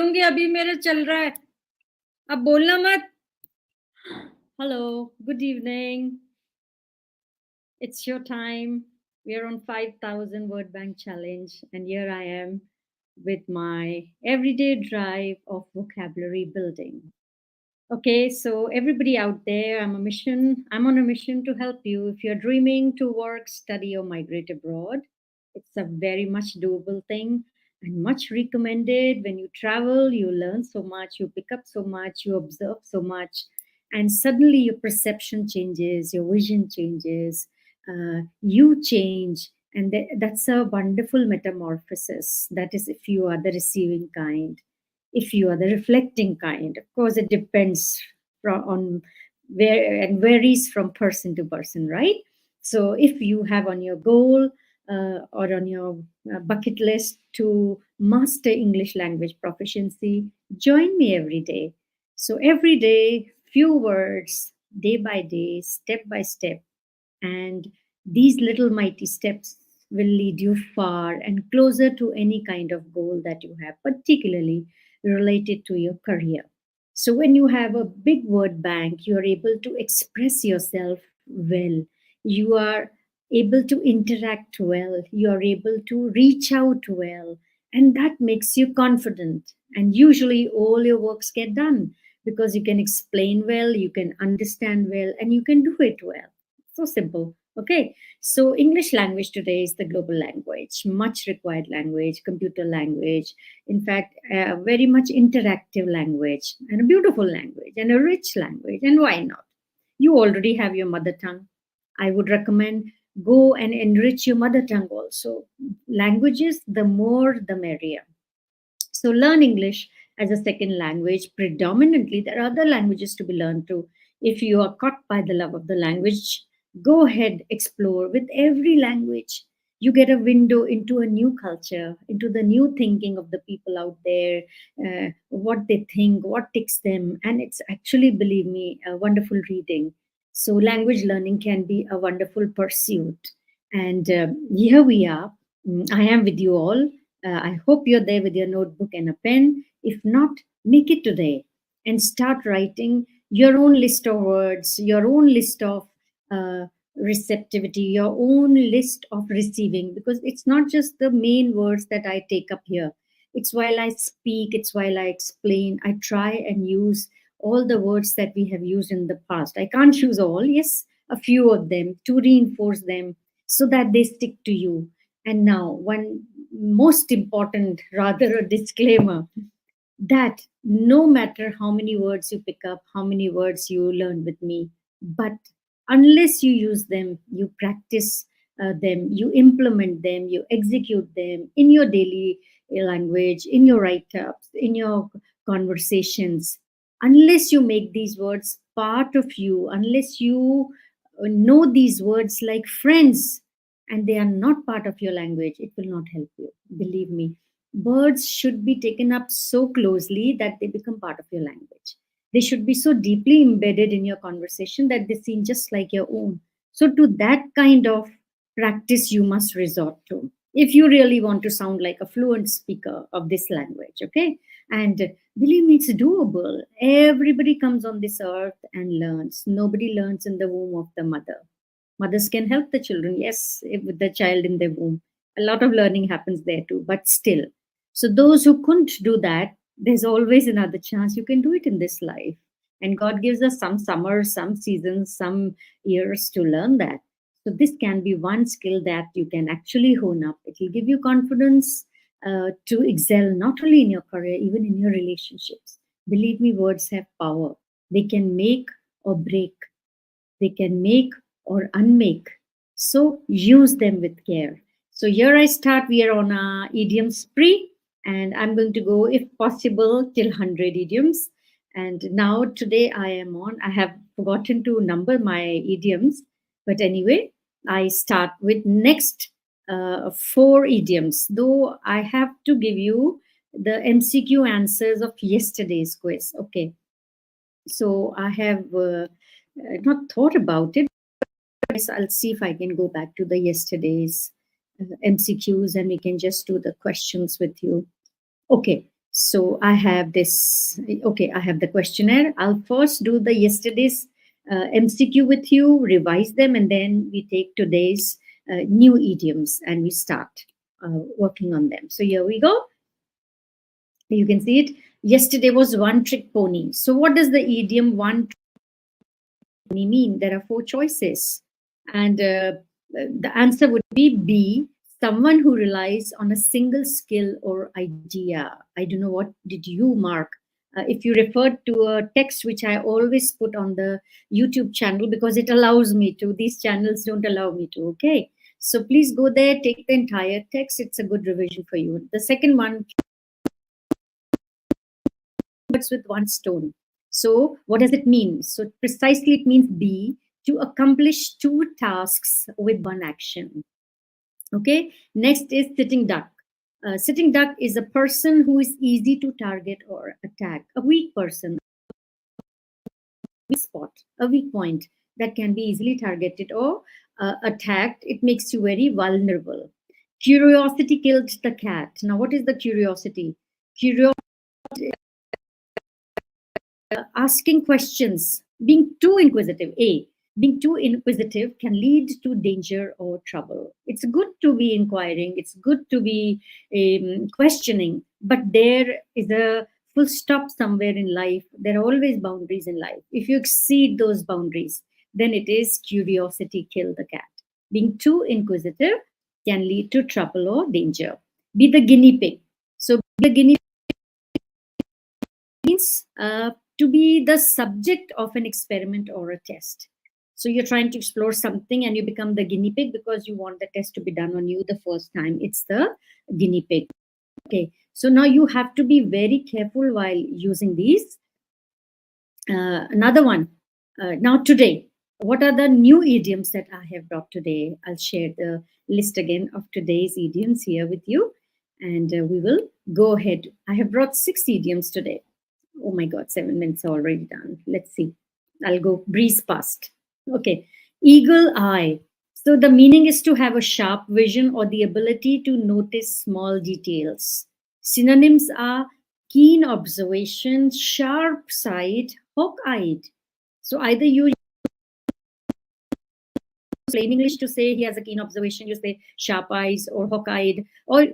बोलूंगी अभी मेरे चल रहा है अब बोलना मत Hello, good evening. It's your time. We are on 5,000 word bank challenge, and here I am with my everyday drive of vocabulary building. Okay, so everybody out there, I'm on a mission to help you. If you're dreaming to work, study, or migrate abroad, it's a very much doable thing and much recommended. When you travel, you learn so much, you pick up so much, you observe so much, and suddenly your perception changes, your vision changes, you change, and that's a wonderful metamorphosis. That is, if you are the receiving kind, if you are the reflecting kind. Of course, it depends on where and varies from person to person, right? So if you have on your goal or on your bucket list to master English language proficiency, join me every day. So every day, few words, day by day, step by step, and these little mighty steps will lead you far and closer to any kind of goal that you have, particularly related to your career. So, when you have a big word bank, you are able to express yourself well. You are able to interact well. You are able to reach out well. And that makes you confident. And usually, all your works get done because you can explain well, you can understand well, and you can do it well. So simple. Okay. So English language today is the global language, much required language, computer language. In fact, a very much interactive language and a beautiful language and a rich language. And why not? You already have your mother tongue. I would recommend go and enrich your mother tongue also. Languages, the more the merrier. So learn English as a second language. Predominantly, there are other languages to be learned too. If you are caught by the love of the language, go ahead, explore. With every language, you get a window into a new culture, into the new thinking of the people out there, what they think, what ticks them. And it's actually, believe me, a wonderful reading. So language learning can be a wonderful pursuit. And here we are. I am with you all. I hope you're there with your notebook and a pen. If not, make it today and start writing your own list of words, your own list of uh, receptivity, your own list of receiving, because it's not just the main words that I take up here. It's while I speak, it's while I explain, I try and use all the words that we have used in the past. I can't use all, yes, a few of them to reinforce them so that they stick to you. And now, one most important, rather a disclaimer, that no matter how many words you pick up, how many words you learn with me, but unless you use them, you practice them, you implement them, you execute them in your daily language, in your write ups, in your conversations, unless you make these words part of you, unless you know these words like friends, and they are not part of your language, it will not help you. Believe me, words should be taken up so closely that they become part of your language. They should be so deeply embedded in your conversation that they seem just like your own. So, to that kind of practice, you must resort to if you really want to sound like a fluent speaker of this language. Okay. And believe me, it's doable. Everybody comes on this earth and learns. Nobody learns in the womb of the mother. Mothers can help the children, yes, with the child in their womb. A lot of learning happens there too, but still. So, those who couldn't do that, there's always another chance. You can do it in this life. And God gives us some summers, some seasons, some years to learn that. So, this can be one skill that you can actually hone up. It will give you confidence to excel not only in your career, even in your relationships. Believe me, words have power. They can make or break, they can make or unmake. So use them with care. So here I start. We are on a idiom spree, and I'm going to go, if possible, till 100 idioms. And now today I am on. I have forgotten to number my idioms, but anyway, I start with next four idioms. Though I have to give you the MCQ answers of yesterday's quiz. Okay, so I have not thought about it. I'll see if I can go back to the yesterday's MCQs and we can just do the questions with you. Okay, So I have this, okay, I have the questionnaire. I'll first do the yesterday's MCQ with you, revise them, and then we take today's new idioms and we start working on them. So here we go. You can see it. Yesterday was one trick pony. So what does the idiom one trick pony mean? There are four choices. And the answer would be B, someone who relies on a single skill or idea. I don't know what did you mark. If you referred to a text which I always put on the YouTube channel because it allows me to, these channels don't allow me to, okay? So please go there, take the entire text. It's a good revision for you. The second one, birds with one stone. So what does it mean? So precisely it means B, to accomplish two tasks with one action. Okay, next is sitting duck. Sitting duck is a person who is easy to target or attack, a weak person, weak spot, a weak point that can be easily targeted or attacked. It makes you very vulnerable. Curiosity killed the cat. Now, what is the curiosity? Curiosity, asking questions, being too inquisitive. A, being too inquisitive can lead to danger or trouble. It's good to be inquiring, it's good to be questioning, but there is a full stop somewhere in life. There are always boundaries in life. If you exceed those boundaries, then it is curiosity kill the cat. Being too inquisitive can lead to trouble or danger. Be the guinea pig. So be the guinea means to be the subject of an experiment or a test. So you're trying to explore something and you become the guinea pig because you want the test to be done on you the first time. It's the guinea pig. Okay. So now you have to be very careful while using these. Another one. Now today, what are the new idioms that I have brought today? I'll share the list again of today's idioms here with you, and we will go ahead. I have brought 6 idioms today. Oh my God, 7 minutes are already done. Let's see. I'll go breeze past. Okay. Eagle eye. So the meaning is to have a sharp vision or the ability to notice small details. Synonyms are keen observation, sharp sight, hawk-eyed. So either you use plain English to say he has a keen observation, you say sharp eyes or hawk-eyed, or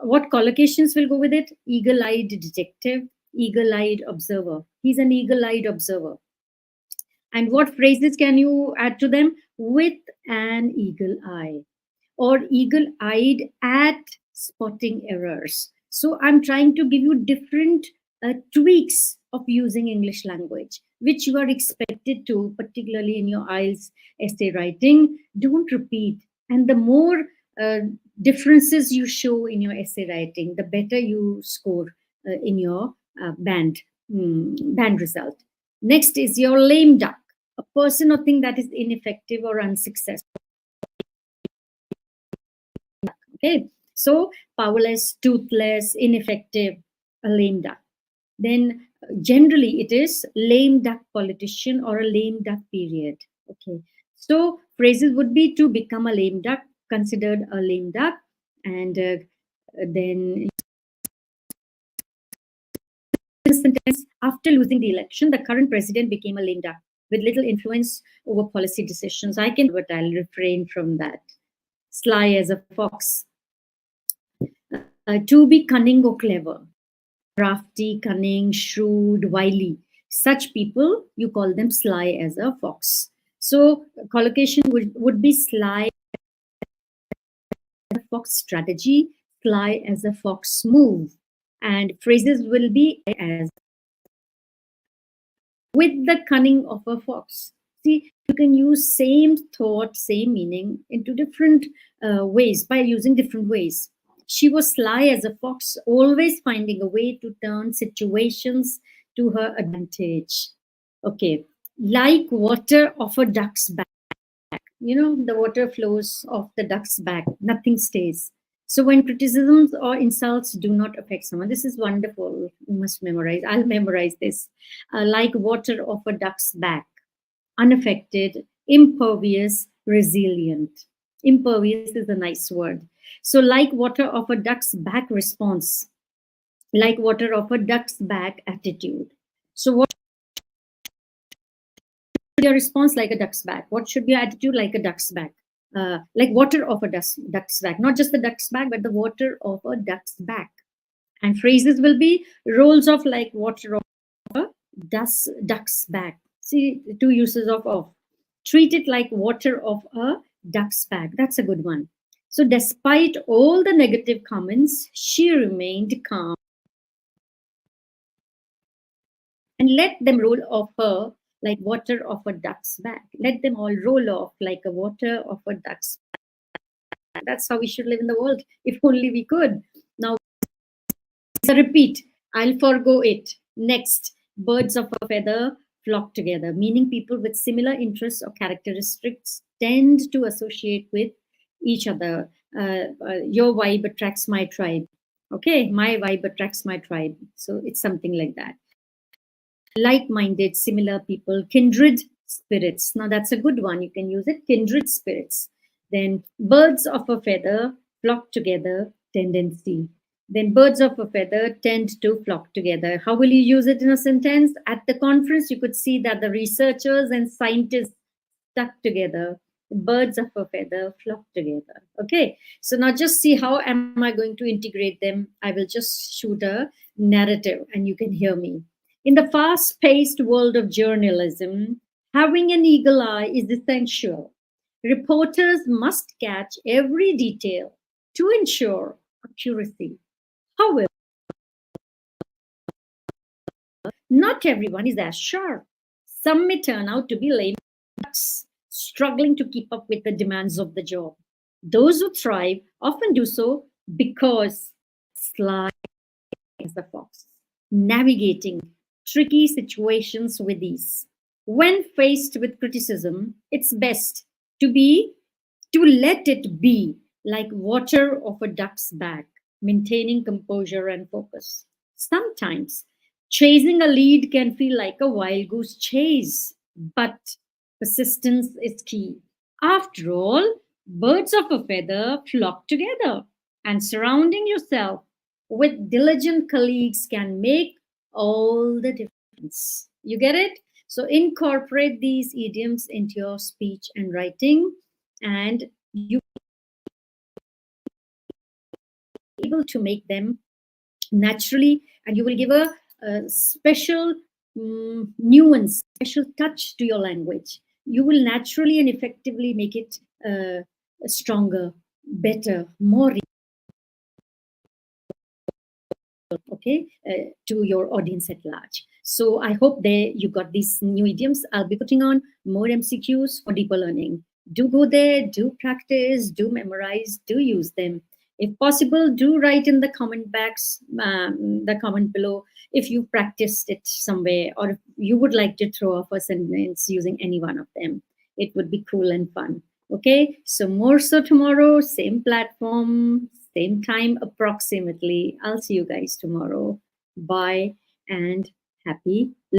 what collocations will go with it? Eagle-eyed detective, eagle-eyed observer. He's an eagle-eyed observer. And what phrases can you add to them? With an eagle eye or eagle-eyed at spotting errors. So I'm trying to give you different tweaks of using English language, which you are expected to, particularly in your IELTS essay writing. Don't repeat. And the more differences you show in your essay writing, the better you score in your band result. Next is your lame duck, a person or thing that is ineffective or unsuccessful. Okay, so powerless, toothless, ineffective, a lame duck. Then generally it is lame duck politician or a lame duck period. Okay, so phrases would be to become a lame duck, considered a lame duck, and then sentence, after losing the election, the current president became a lame duck with little influence over policy decisions. I can, but I'll refrain from that. Sly as a fox. To be cunning or clever, crafty, cunning, shrewd, wily. Such people, you call them sly as a fox. So collocation would be sly as a fox strategy, sly as a fox move. And phrases will be as with the cunning of a fox. See, you can use same thought, same meaning into different ways by using different ways. She was sly as a fox, always finding a way to turn situations to her advantage. Okay, like water off a duck's back. You know, the water flows off the duck's back, nothing stays. So when criticisms or insults do not affect someone, this is wonderful. You must memorize. I'll memorize this. Like water off a duck's back, unaffected, impervious, resilient. Impervious is a nice word. So like water off a duck's back response. like water off a duck's back attitude. So, what should your response like a duck's back? What should be your attitude like a duck's back? Like water off a duck's back, not just the duck's back, but the water off a duck's back. And phrases will be rolls off like water off a duck's back. See, the two uses of off. Treat it like water off a duck's back. That's a good one. So, despite all the negative comments, she remained calm and let them roll off her like water off a duck's back. Let them all roll off like a water off a duck's back. That's how we should live in the world, if only we could. Now, it's a repeat. I'll forego it. Next, birds of a feather flock together, meaning people with similar interests or characteristics tend to associate with each other. Your vibe attracts my tribe. Okay, my vibe attracts my tribe. So it's something like that. Like-minded, similar people, kindred spirits. Now that's a good one. You can use it, kindred spirits. Then birds of a feather flock together, tendency. Then birds of a feather tend to flock together. How will you use it in a sentence? At the conference, you could see that the researchers and scientists stuck together. Birds of a feather flock together. Okay, so now just see how am I going to integrate them. I will just shoot a narrative and you can hear me. In the fast paced world of journalism, having an eagle eye is essential. Reporters must catch every detail to ensure accuracy. However, not everyone is as sharp. Some may turn out to be lame ducks, struggling to keep up with the demands of the job. Those who thrive often do so because sly as the fox, navigating tricky situations with ease. When faced with criticism, it's best to be to let it be like water off a duck's back, maintaining composure and focus. Sometimes chasing a lead can feel like a wild goose chase, but persistence is key. After all, birds of a feather flock together, and surrounding yourself with diligent colleagues can make all the difference. You get it? So incorporate these idioms into your speech and writing, and you will be able to make them naturally, and you will give a special nuance, special touch to your language. You will naturally and effectively make it stronger, better, more okay, to your audience at large. So I hope there you got these new idioms. I'll be putting on more MCQs for deeper learning. Do go there, do practice, do memorize, do use them. If possible, do write in the comment box, the comment below, if you practiced it somewhere, or if you would like to throw off a sentence using any one of them. It would be cool and fun. Okay, so more so tomorrow, same platform, same time approximately. I'll see you guys tomorrow. Bye and happy